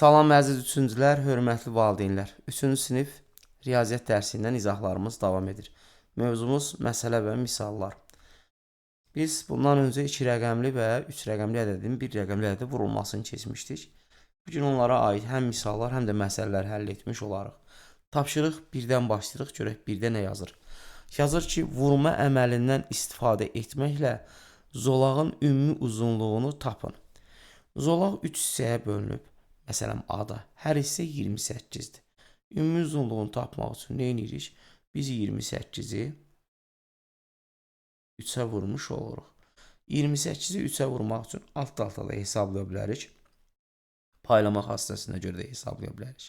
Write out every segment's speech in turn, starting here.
Salam əziz üçüncülər, hörmətli valideynlər. 3-cü sinif riyaziyyat dərsindən izahlarımız davam edir. Mövzumuz məsələ və misallar. Biz bundan öncə 2 rəqəmli və 3 rəqəmli ədədin 1 rəqəmli ədədə vurulmasını keçmişdik. Bugün onlara aid həm misallar, həm də məsələlər həll etmiş olarıq. Tapşırıq 1-dən başlayırıq, görək 1-də nə yazır. Yazır ki, vurma əməlindən istifadə etməklə zolağın ümumi uzunluğunu tapın. Zolaq 3 hissəyə bölünüb. Məsələn, A-da hər hissə 28-dir. Ümumi uzunluğunu tapmaq üçün nə edirik? Biz 28-i 3-ə vurmuş oluruq. 28-i 3-ə vurmaq üçün alt-alta da hesablaya bilərik. Paylama xassəsinə görə də hesablaya bilərik.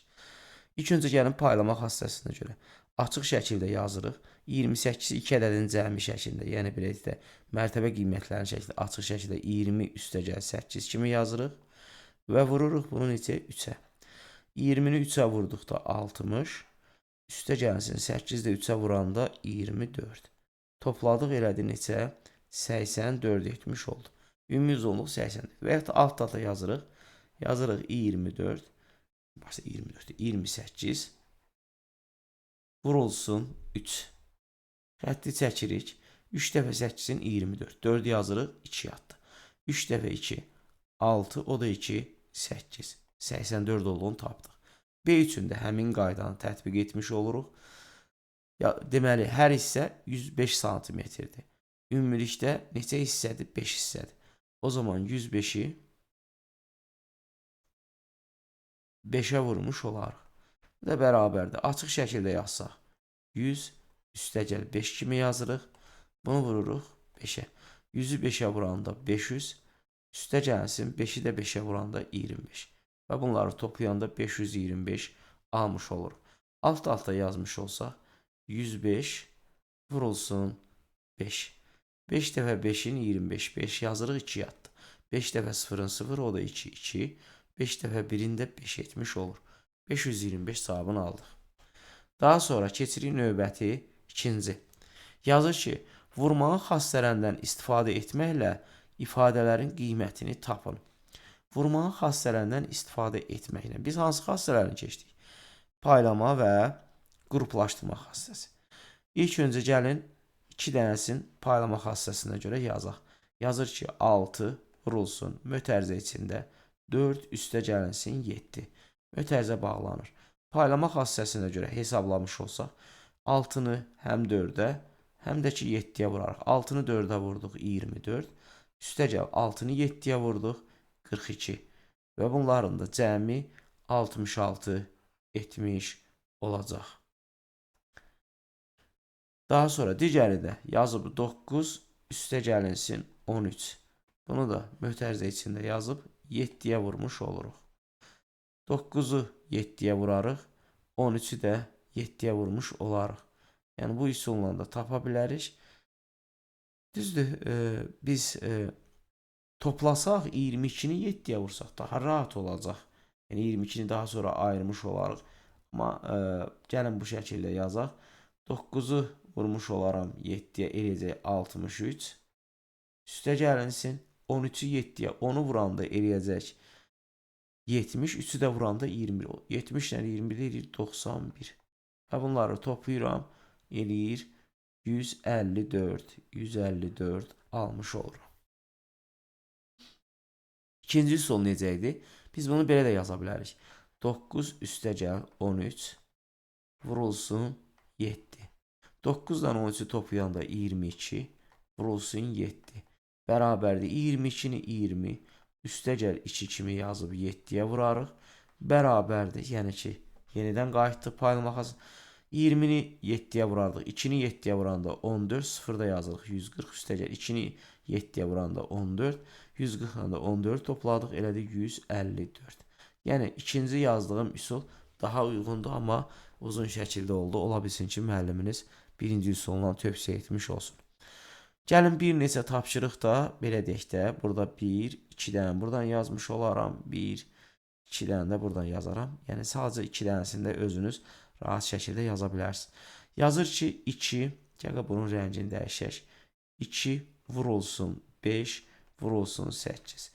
İlk öncə gəlin paylama xassəsinə görə. Açıq şəkildə yazırıq. 28-i 2 ədədin cəmi şəklində, yəni belə də mərtəbə qiymətlərinin şəklində açıq şəkildə 20 üstəgəl 8 kimi yazırıq. Və vururuq bunu neçə? 3-ə. 20-ni 3-ə vurduqda 60, üstə gəlsin 8-də 3-ə vuranda 24. Topladıq elədi neçə? 84 etmiş oldu. Ümumi uzunluq 80. Və yaxud da alt data yazırıq. Yazırıq 24, başda 24, 28 vurulsun 3. Xətti çəkirik. 3 dəfə 8-in 24. 4 yazırıq, 2 yatdı. 3 dəfə 2, 6, o da 2, 8. 84 olduğunu tapdıq. B üçün də həmin qaydanı tətbiq etmiş oluruq. Deməli, hər hissə 105 santimetrdir. Ümumilikdə neçə hissədir? 5 hissədir. O zaman 105-i 5-ə vurmuş olarıq. Bu da bərabərdir. Açıq şəkildə yazsaq 100 üstəgəl 5 kimi yazırıq. Bunu vururuq 5-ə. 100-ü 5-ə vuranda 500. Üstə gəlsin 5-i də 5-ə vuranda 25. Və bunları toplayanda 525 almış olur. Alt-alta yazmış olsaq 105 vurulsun 5. 5 dəfə 5-in 25. 5 yazırıq 2 yatdı. 5 dəfə 0-ın 0, o da 2, 2. 5 dəfə 1-in də 5 etmiş olur. 525 cavabını aldıq. Daha sonra keçirik növbəti ikinci. Yazır ki, vurmanın xassələrindən istifadə etməklə ifadələrin qiymətini tapın. Vurmanın xassələrindən istifadə etməklə. Biz hansı xassələrini keçdik? Paylama və qruplaşdırma xassəsi. İlk öncə gəlin 2 dənəsin paylama xassəsinə görə yazaq. Yazır ki, 6 vurulsun mötərizə içində 4 üstə gəlinsin 7. Mötərizə bağlanır. Paylama xassəsinə görə hesablamış olsaq 6-nı həm 4-ə, həm də ki 7-yə vurarıq. 6-nı 4-ə vurduq 24. Üstə gəl 6-nı 7-yə vurduq 42. Və bunların da cəmi 66 etmiş olacaq. Daha sonra digəri də yazıb 9 üstə gəlinsin 13. Bunu da mötərizə içində yazıb 7-yə vurmuş oluruq. 9-u 7-yə vurarıq, 13-ü də 7-yə vurmuş olarıq. Yəni bu üsulla da tapa bilərik. Düzdür, biz toplasaq 22-ni 7-yə vursaq daha rahat olacaq. Yəni 22-ni daha sonra ayırmış olarıq. Amma gəlin bu şəkildə yazaq. 9-u vurmuş olaram 7-yə eləyəcək 63. Üstə gəlinsin 13-ü 7-yə 10-u vuranda eləyəcək 70. 3-ü də vuranda 21. 70 ilə 21 eləyir 91. Və bunları toplayıram eləyir 154 almış olurum. İkinci sol necə idi? Biz bunu belə də yaza bilərik. 9 üstəgəl 13 vurulsun 7. 9-dan 13-ü toplayanda 22 vurulsun 7. Bərabərdir 22-ni 20 üstəgəl 2 kimi yazıb 7-yə vurarıq. Bərabərdir, yəni ki, yenidən qayıtdıq paylama xassəsinə. 20-ni 7-yə vurardıq. 2-ni 7-yə vuranda 14, 0-da yazırıq 140 üstəgəl 2-ni 7-yə vuranda 14, 140-dan da 14 topladıq, elədi 154. Yəni ikinci yazdığım üsul daha uyğundur, amma uzun şəkildə oldu. Ola bilsin ki, müəlliminiz birinci üsulla tövsiyə etmiş olsun. Gəlin bir neçə tapşırıq da belə deyək də, burada 1, 2 dənə buradan yazmış olaram, 1, 2 dənə də buradan yazaram. Yəni sadəcə 2 dənəsini də özünüz rahat şəkildə yaza bilərsiniz. Yazır ki, 2, gələ bunun rəngini dəyişək. 2 vurulsun 5 vurulsun 8.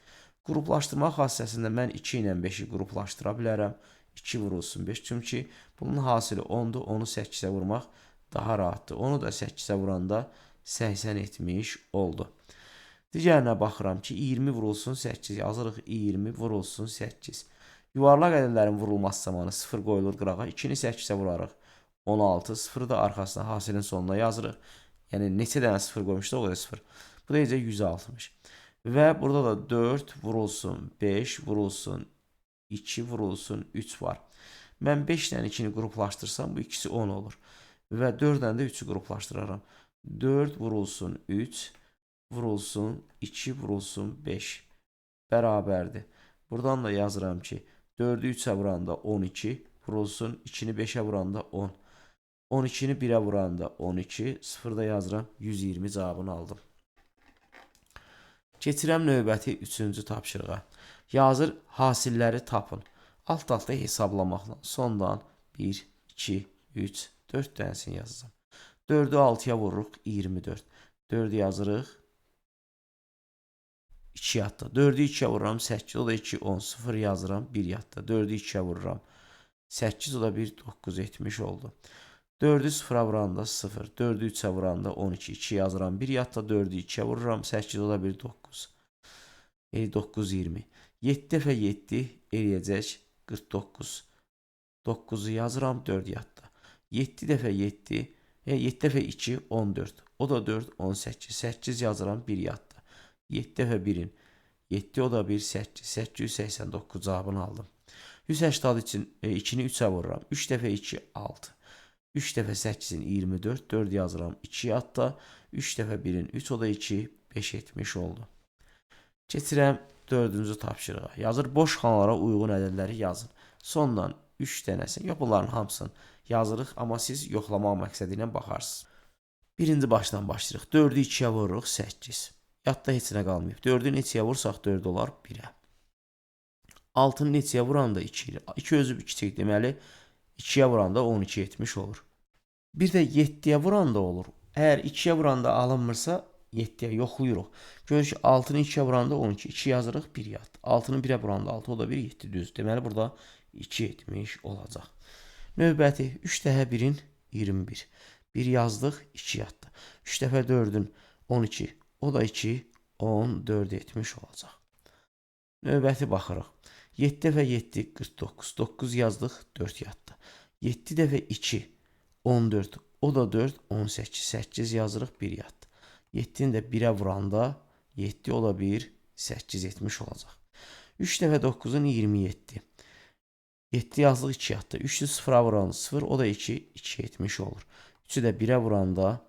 Qruplaşdırma xassəsində mən 2 ilə 5-i qruplaşdıra bilərəm. 2 vurulsun 5. Çünki bunun hasili 10-dur. Onu 8-ə vurmaq daha rahatdır. Onu da 8-ə vuranda 80 etmiş oldu. Digərinə baxıram ki, 20 vurulsun 8 yazırıq. 20 vurulsun 8. Yuvarlaq ədədlərin vurulması zamanı 0 qoyulur qırağa. 2-ni 8-ə vurarıq. 16, 0-ı da arxasına hasilin sonuna yazırıq. Yəni neçə dənə 0 qoymuşduq, o da 0. Bu da necə 160. Və burada da 4 vurulsun 5 vurulsun 2 vurulsun 3 var. Mən 5 ilə 2-ni qruplaşdırsam bu ikisi 10 olur. Və 4 ilə də 3-ü qruplaşdıraram. 4 vurulsun 3 vurulsun 2 vurulsun 5 bərabərdir. Buradan da yazıram ki 4-ü 3-ə vuranda 12 vurulsun 2-ni 5-ə vuranda 10. 12-ni 1-ə vuranda 12, 0-da yazıram 120 cavabını aldım. Keçirəm növbəti 3-cü tapşırığa. Yazır hasilləri tapın. Alt-alta hesablamaqla sondan 1, 2, 3, 4 dənəsini yazacağım. 4-ü 6-ya vururuq 24. 4-ü yazırıq 2 yadda. 4-ü 2-yə vururam 8, o da 2, 10, 0 yazıram 1 yadda. 4-ü 2-yə vururam 8, o da 1, 9 etmiş oldu. 4-ü 0-a vuranda 0, 4-ü 3-ə vuranda 12, 2 yazıram 1 yadda. 4-ü 2-yə vururam 8, o da 1, 9. 9, 20. 7 dəfə 7 eləyəcək 49. 9-u yazıram 4 yadda. 7 dəfə 7, 7 dəfə 2, 14. O da 4, 18. 8 yazıram 1 yadda. 7 dəfə 1-in 7, o da 1, 8. 889 cavabını aldım. 180 üçün 2-ni 3-ə vururam. 3 dəfə 2, 6. 3 dəfə 8-in 24, 4 yazıram 2 yadda. 3 dəfə 1-in 3, o da 2, 5 etmiş oldu. Keçirəm 4-cü tapşırığa. Yazır boş xanalara uyğun ədədləri yazın. Sondan 3 dənəsini, yox bunların hamısını yazırıq, amma siz yoxlamaq məqsədi ilə baxarsınız. Birinci başdan başlayırıq. 4-ü 2-yə vururuq 8. Yadda heç nə qalmayıb. 4-ü neçəyə vursaq 4 olar 1-ə. 6-nı neçəyə vuranda 2 ilə. 2 özü kiçik, deməli 2-yə vuranda 12 etmiş olur. Bir də 7-yə vuranda olur. Əgər 2-yə vuranda alınmırsa 7-yə yoxlayırıq. Görürük ki 6-nı 2-yə vuranda 12, 2 yazırıq 1 yad. 6-nı 1-ə vuranda 6, o da 1, 7 düz. Deməli burada 2 etmiş olacaq. Növbəti 3 dəfə 1-in 21. 1 yazdıq 2 yaddı. 3 dəfə 4-ün 12, o da 2, 14 etmiş olacaq. Növbəti baxırıq. 7 dəfə 7, 49. 9 yazdıq 4 yaddı. 7 dəfə 2, 14, o da 4, 18. 8 yazırıq 1 yaddı. 7-ni də 1-ə vuranda 7, o da 1, 8 etmiş olacaq. 3 dəfə 9-un 27. 7 yazdıq 2 yadda. 3-ü 0-a vuran 0, o da 2, 2 etmiş olur. 3-ü də 1-ə vuranda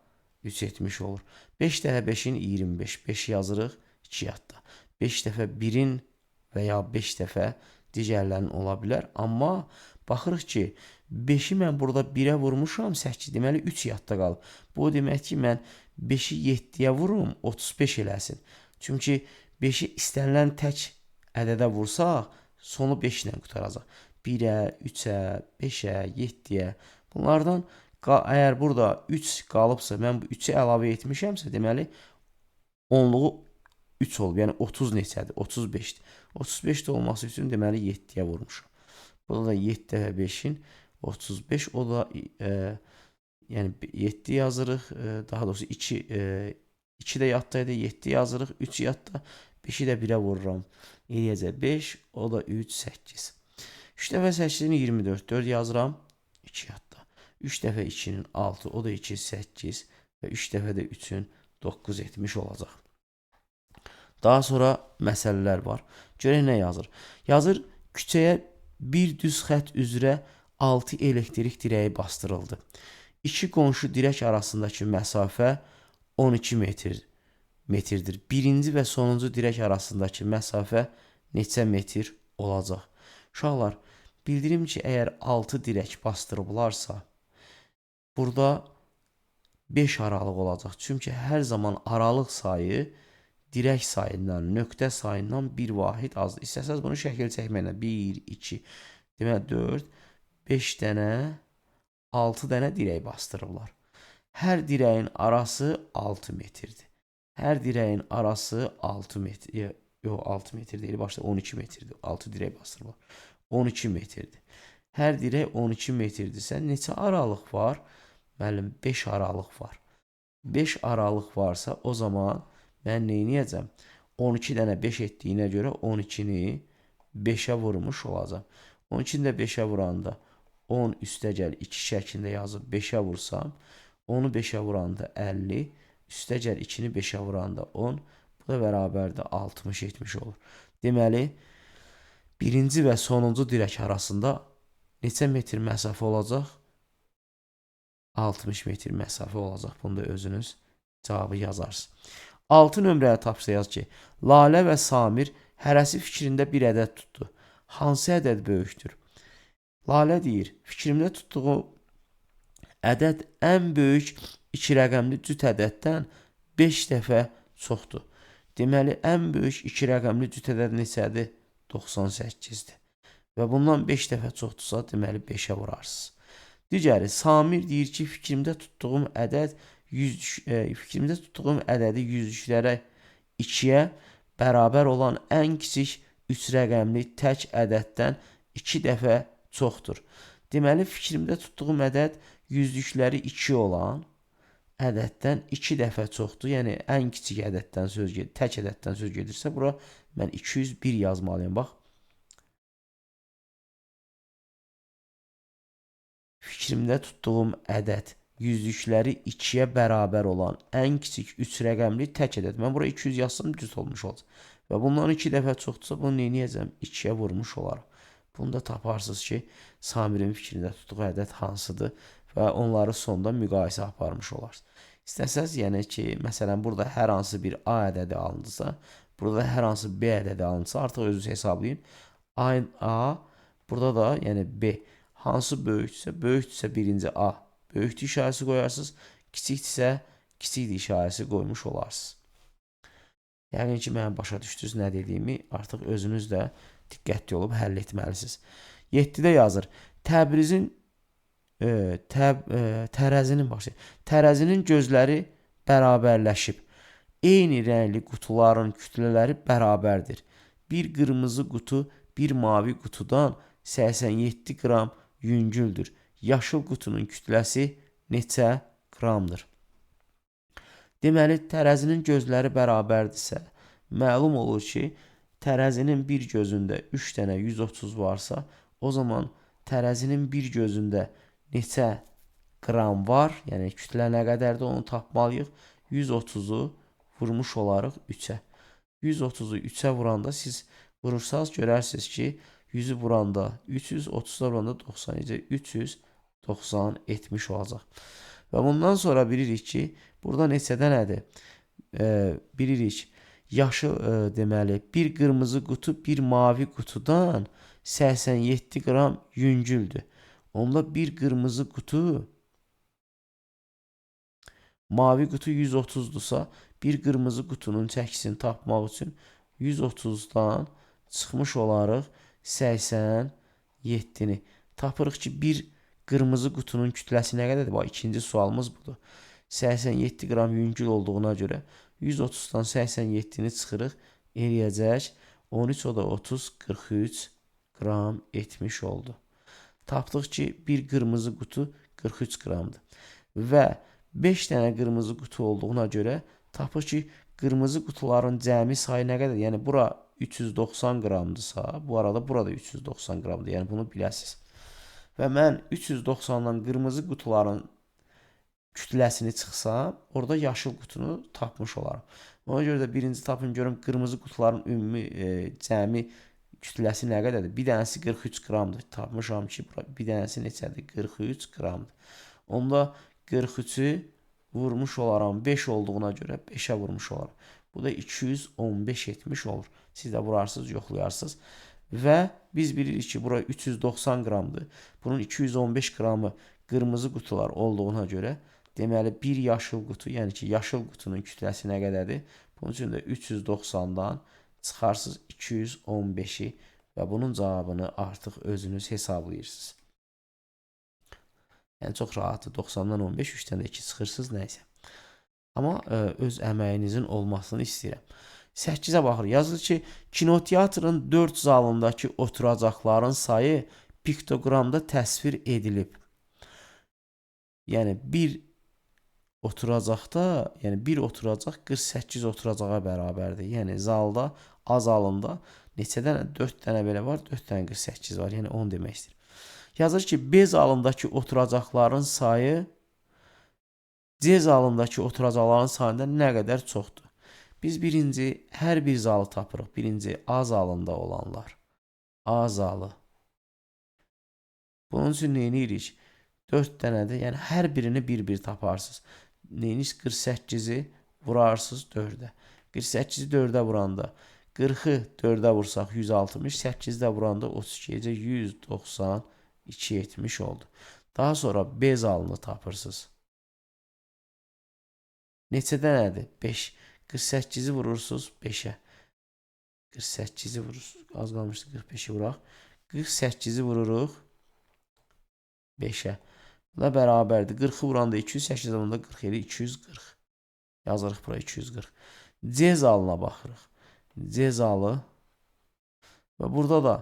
3 etmiş olur. 5 dəfə 5-in 25. 5 yazırıq 2 yadda. 5 dəfə 1-in və ya 5 dəfə digərlərinin ola bilər. Amma baxırıq ki, 5-i mən burada 1-ə vurmuşam 8. Deməli 3 yadda qalıb. Bu demək ki, mən 5-i 7-yə vurum 35 eləsin. Çünki 5-i istənilən tək ədədə vursaq, sonu 5 ilə qutaracaq. 1-ə, 3-ə, 5-ə, 7-yə. Bunlardan əgər burada 3 qalıbsa, mən bu 3-ü əlavə etmişəmsə, deməli onluğu 3 olub. Yəni 30 neçədir? 35-dir. 35 də olması üçün deməli 7-yə vurmuşam. Burada da 7 dəfə 5-in 35, o da yəni 7 yazırıq. Daha doğrusu 2 də yadda idi. 7 yazırıq. 3 yadda. 5-i də 1-ə vururam. Eləyəcək 5, o da 3, 8. 3 dəfə 8-in 24, 4 yazıram. 2 yadda. 3 dəfə 2-nin 6, o da 2, 8 və 3 dəfə də 3-ün 9 etmiş olacaq. Daha sonra məsələlər var. Görək nə yazır. Yazır, küçəyə bir düz xət üzrə 6 elektrik dirəyi bastırıldı. 2 qonşu dirək arasındakı məsafə 12 metrdir. Birinci və sonuncu dirək arasındakı məsafə neçə metr olacaq? Uşaqlar, bildirim ki, əgər 6 dirək bastırıblarsa, burada 5 aralıq olacaq. Çünki hər zaman aralıq sayı dirək sayından, nöqtə sayından bir vahid azdır. İstəsəz bunu şəkil çəkməklə 1, 2, deməli 4, 5 dənə, 6 dənə dirək bastırıblar. Hər dirəyin arası 6 metrdir. Hər dirəyin arası 6 metr. Yox, 6 metr deyil. Başda 12 metrdir. 6 dirək basdırılır. 12 metrdir. Hər dirək 12 metrdirsə, neçə aralıq var? Müəllim, 5 aralıq var. 5 aralıq varsa, o zaman mən nə edəcəm? 12 dənə 5 etdiyinə görə 12-ni 5-ə vurmuş olacam. 12-ni də 5-ə vuranda 10 üstəgəl 2 şəklində yazıb 5-ə vursam, 10-u 5-ə vuranda 50, üstəgəl 2-ni 5-ə vuranda 10, bu da bərabərdir 60-70 olur. Deməli, birinci və sonuncu dirək arasında neçə metr məsafə olacaq? 60 metr məsafə olacaq. Bunu da özünüz cavabı yazarsınız. 6 nömrəyə tapsayaq ki, Lalə və Samir hərəsi fikrində bir ədəd tutdu. Hansı ədəd böyükdür? Lalə deyir, fikrimdə tutduğu ədəd ən böyük 2 rəqəmli cüt ədəddən 5 dəfə çoxdur. Deməli, ən böyük 2 rəqəmli cüt ədəd neçədir? 98-dir. Və bundan 5 dəfə çoxdursa, deməli 5-ə vurarsınız. Digəri, Samir deyir ki, fikrimdə tutduğum ədədi yüzlüklərə 2-yə bərabər olan ən kiçik 3 rəqəmli tək ədəddən 2 dəfə çoxdur. Deməli, fikrimdə tutduğum ədəd yüzlükləri 2 olan ədəddən 2 dəfə çoxdur. Yəni, ən kiçik ədəddən söz gedir, tək ədəddən söz gedirsə, bura mən 201 yazmalıyım. Bax, fikrimdə tutduğum ədəd yüzlükləri 2-yə bərabər olan ən kiçik 3 rəqəmli tək ədəd. Mən bura 200 yazsam düz olmuş olacaq. Və bundan 2 dəfə çoxdursa, bunu nə edəcəm? 2-yə vurmuş olarım. Bunu da taparsınız ki, Samirin fikrində tutduğu ədəd hansıdır və onları sonda müqayisə aparmış olarsınız. İstəsəz, yəni ki, məsələn, burada hər hansı bir A ədədi alındısa, burada hər hansı B ədədi alındısa, artıq özünüz hesablayın. A, burada da, yəni B. Hansı böyükdürsə birinci A böyükdür işarəsi qoyarsınız, kiçikdirsə kiçikdir işarəsi qoymuş olarsınız. Yəqin ki, mənə başa düşdünüz nə dediyimi, artıq özünüz də diqqətli olub həll etməlisiniz. 7-də yazır. Tərəzinin gözləri bərabərləşib. Eyni rəngli qutuların kütlələri bərabərdir. Bir qırmızı qutu, bir mavi qutudan 87 qram yüngüldür. Yaşıl qutunun kütləsi neçə qramdır? Deməli, tərəzinin gözləri bərabərdirsə, məlum olur ki, tərəzinin bir gözündə 3 dənə 130 varsa, o zaman tərəzinin bir gözündə neçə qram var? Yəni, kütlə nə qədərdir, onu tapmalıyıq. 130-u vurmuş olarıq 3-ə. 130-u 3-ə vuranda siz vurursanız, görərsiniz ki, 100-ü vuranda 300, 30-da vuranda 90, 390, 70 olacaq. Və bundan sonra bilirik ki, burada neçə dənədir? Bilirik, yaşıl deməli, bir qırmızı qutu, bir mavi qutudan 87 qram yüngüldür. Onda bir qırmızı qutu, mavi qutu 130-dursa, bir qırmızı qutunun çəkisini tapmaq üçün 130-dan çıxmış olarıq 87-ni. Tapırıq ki, bir qırmızı qutunun kütləsi nə qədərdir? Bax, ikinci sualımız budur. 87 qram yüngül olduğuna görə 130-dan 87-ni çıxırıq, eləyəcək 13, o da 30, 43 qram etmiş oldu. Tapdıq ki, bir qırmızı qutu 43 qramdır. Və 5 dənə qırmızı qutu olduğuna görə tapır ki, qırmızı qutuların cəmi sayı nə qədər? Yəni, bura 390 qramdırsa, bu arada burada 390 qramdır. Yəni, bunu biləsiniz. Və mən 390-dan qırmızı qutuların kütləsini çıxsam, orada yaşıl qutunu tapmış olaram. Ona görə də birinci tapın görüm qırmızı qutuların ümumi cəmi kütləsi nə qədərdir? Bir dənəsi 43 qramdır. Tapmışam ki, bir dənəsi neçədir? 43 qramdır. Onda 43-ü vurmuş olaram. 5 olduğuna görə 5-ə vurmuş olaram. Bu da 215 etmiş olur. Siz də vurarsınız, yoxlayarsınız. Və biz bilirik ki, bura 390 qramdır. Bunun 215 qramı qırmızı qutular olduğuna görə, deməli, bir yaşıl qutu, yəni ki, yaşıl qutunun kütləsi nə qədərdir? Bunun üçün də 390-dan çıxarsınız 215-i və bunun cavabını artıq özünüz hesablayırsınız. Yəni, çox rahatdır. 90-dan 15, 3-dən də 2 çıxırsınız, nəysə. Amma öz əməyinizin olmasını istəyirəm. 8-ə baxır. Yazılır ki, kinoteatrın 4 zalındakı oturacaqların sayı piktoqramda təsvir edilib. Yəni bir oturacaqda, yəni bir oturacaq 48 oturacağa bərabərdir. Yəni zalda, A zalında neçə dənə? 4 dənə belə var, 4 dənə 48 var. Yəni 10 demək istəyir. Yazır ki, B zalındakı oturacaqların sayı C zalındakı oturacaqların sayından nə qədər çoxdur? Biz birinci hər bir zalı tapırıq. Birinci A zalında olanlar. A zalı. Bunun üçün nə edirik? 4 dənədir. Yəni hər birini bir-bir taparsınız. Neyiniz? 48-i vurarsınız 4-ə. 48-i 4-ə vuranda 40-ı 4-ə vursaq 160, 8-də vuranda 32-cə 192 etmiş oldu. Daha sonra B zalını tapırsınız. Neçə dənədir? 5. 48-i vurursunuz 5-ə. 48-i vurursunuz. Az qalmışdı 45-i vuraq. 48-i vururuq 5-ə. Bu da bərabərdir. 40-ı vuranda 208 vuranda 47 240. Yazırıq bura 240. C zalına baxırıq. C zalı və burada da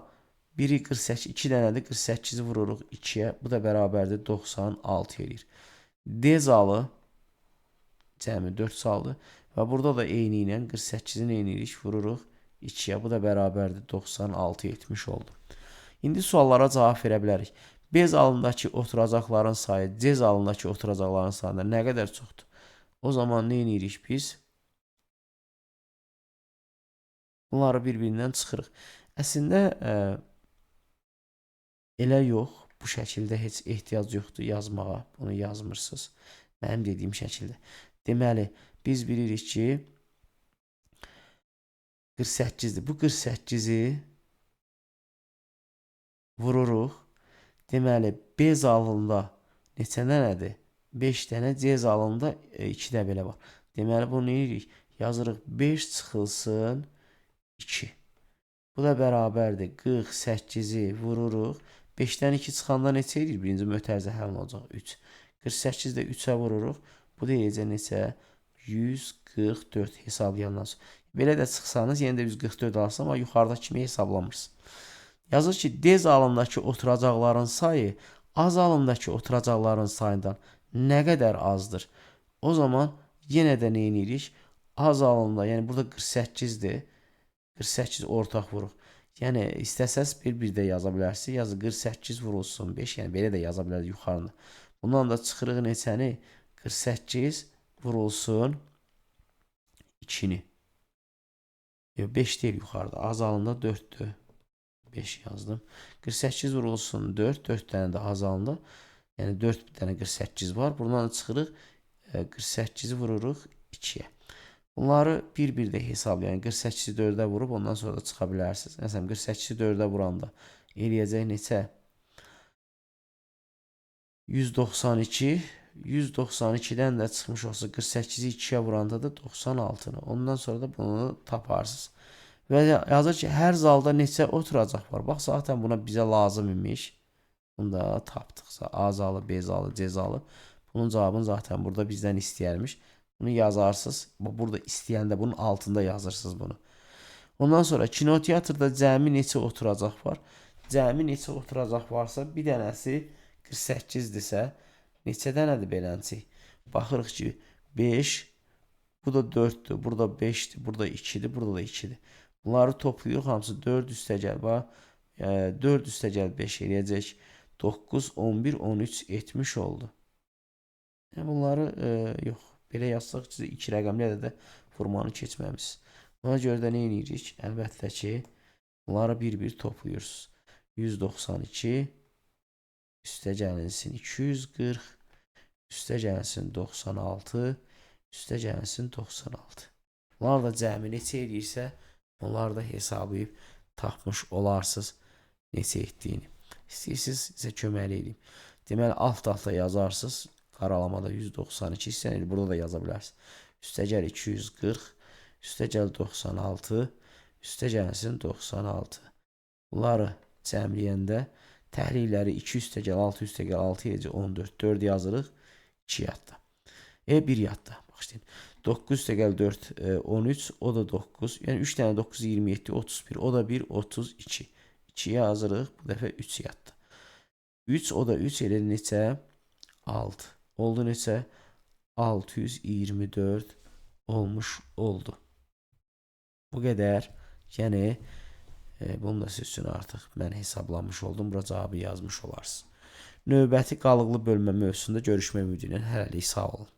biri 48, 2 dənədir. 48-i vururuq 2-yə. Bu da bərabərdir 96 edir. D zalı cəmi 4 saldır və burada da eyni ilə 48-in eynilik vururuq 2-yə. Bu da bərabərdir 96 etmiş oldu. İndi suallara cavab verə bilərik. B zalındakı oturacaqların sayı C zalındakı oturacaqların sayından nə qədər çoxdur? O zaman nə edirik biz? Bunları bir-birindən çıxırıq. Əslində elə yox. Bu şəkildə heç ehtiyac yoxdur yazmağa. Bunu yazmırsınız. Mənim dediyim şəkildə. Deməli, biz bilirik ki 48-dir. Bu 48-i vururuq. Deməli, B zalında neçə dənədir? 5 dənə, C zalında 2 də belə var. Deməli, bunu eləyirik. Yazırıq 5 çıxılsın 2. Bu da bərabərdir. 48-i vururuq. 5-dən 2 çıxanda neçə edir? Birinci mötərizə həll olacaq 3. 48-də 3-ə vururuq. Bu da eləcə neçə? 144 hesablayandan sonra. Belə də çıxsanız, yenə də 144 alırsınız, amma yuxarıda kimi hesablamırsınız. Yazır ki, D zalındakı oturacaqların sayı A zalındakı oturacaqların sayından nə qədər azdır? O zaman yenə də nə edirik? A zalında, yəni burada 48-dir. 48 ortaq vuruq. Yəni istəsəz bir də yaza bilərsiniz. Yazın 48 vurulsun 5, yəni belə də yaza bilərsiniz yuxarıda. Bundan da çıxırıq neçəni? 48 vurulsun 2-ni. 5 deyil yuxarıda. A zalında 4'dür. 5 yazdım. 48 vurulsun 4. 4 dənə də A zalında. Yəni 4 dənə 48 var. Buradan da çıxırıq. 48'i vururuq 2'yə. Bunları bir-bir də hesablayın. 48'i 4'ə vurub ondan sonra da çıxa bilərsiniz. Məsələn 48'i 4'ə vuranda eləyəcək neçə? 192. 192'dən də çıxmış olsa 48'i 2'yə vuranda da 96'nı. Ondan sonra da bunu taparsınız. Və yazır ki, hər zalda neçə oturacaq var. Bax, zaten buna bizə lazım imiş. Bunu da tapdıqsa A zalı, B zalı, C zalı. Bunun cavabını zaten burada bizdən istəyərmiş. Bunu yazarsınız. Burada istəyəndə bunun altında yazırsınız bunu. Ondan sonra kinoteatrda cəmi neçə oturacaq var? Cəmi neçə oturacaq varsa bir dənəsi 48-dirsə neçə dənədir beləncə? Baxırıq ki 5, bu da 4'dür, burada 5'dir, burada 2'dir, burada da 2'dir. Bunları toplayırıq hamısı 4 üstəgəl var. 4 üstəgəl 5 eləyəcək. 9, 11, 13 etmiş oldu. Yəni bunları yox. Belə yazsaq ki 2 rəqəmli ədədə formanı keçməmiş. Buna görə də nə edirik? Əlbəttə ki bunları bir-bir toplayırsınız. 192 üstə gəlinsin 240, üstə gəlinsin 96, üstə gəlinsin 96. Bunlar da cəmi neçə edirsə, onları da hesablayıb tapmış olarsınız neçə etdiyini. İstəyirsiniz sizə köməkli edeyim. Deməli alt-alta yazarsınız. Qaralamada 192 istəyiniz. Burada da yaza bilərsiniz. Üstəgəl 240, üstəgəl 96, üstə gəlinsin 96. Bunları cəmləyəndə təhlilləri 2 üstəgəl 6 üstəgəl 6 eləcək 14. 4 yazırıq 2 yadda. 1 yadda. Başlayın. 9 üstəgəl 4 13, o da 9. Yəni 3 dənə 9 27 31. O da 1 32. 2 yazırıq. Bu dəfə 3 yatdı. 3 o da 3 elə neçə? 6. Oldu neçə? 624 olmuş oldu. Bu qədər. Yəni bunu da siz üçün artıq mən hesablamış oldum. Bura cavabı yazmış olarsınız. Növbəti qalıqlı bölmə mövzusunda görüşmək ümidi ilə hələlik sağ olun.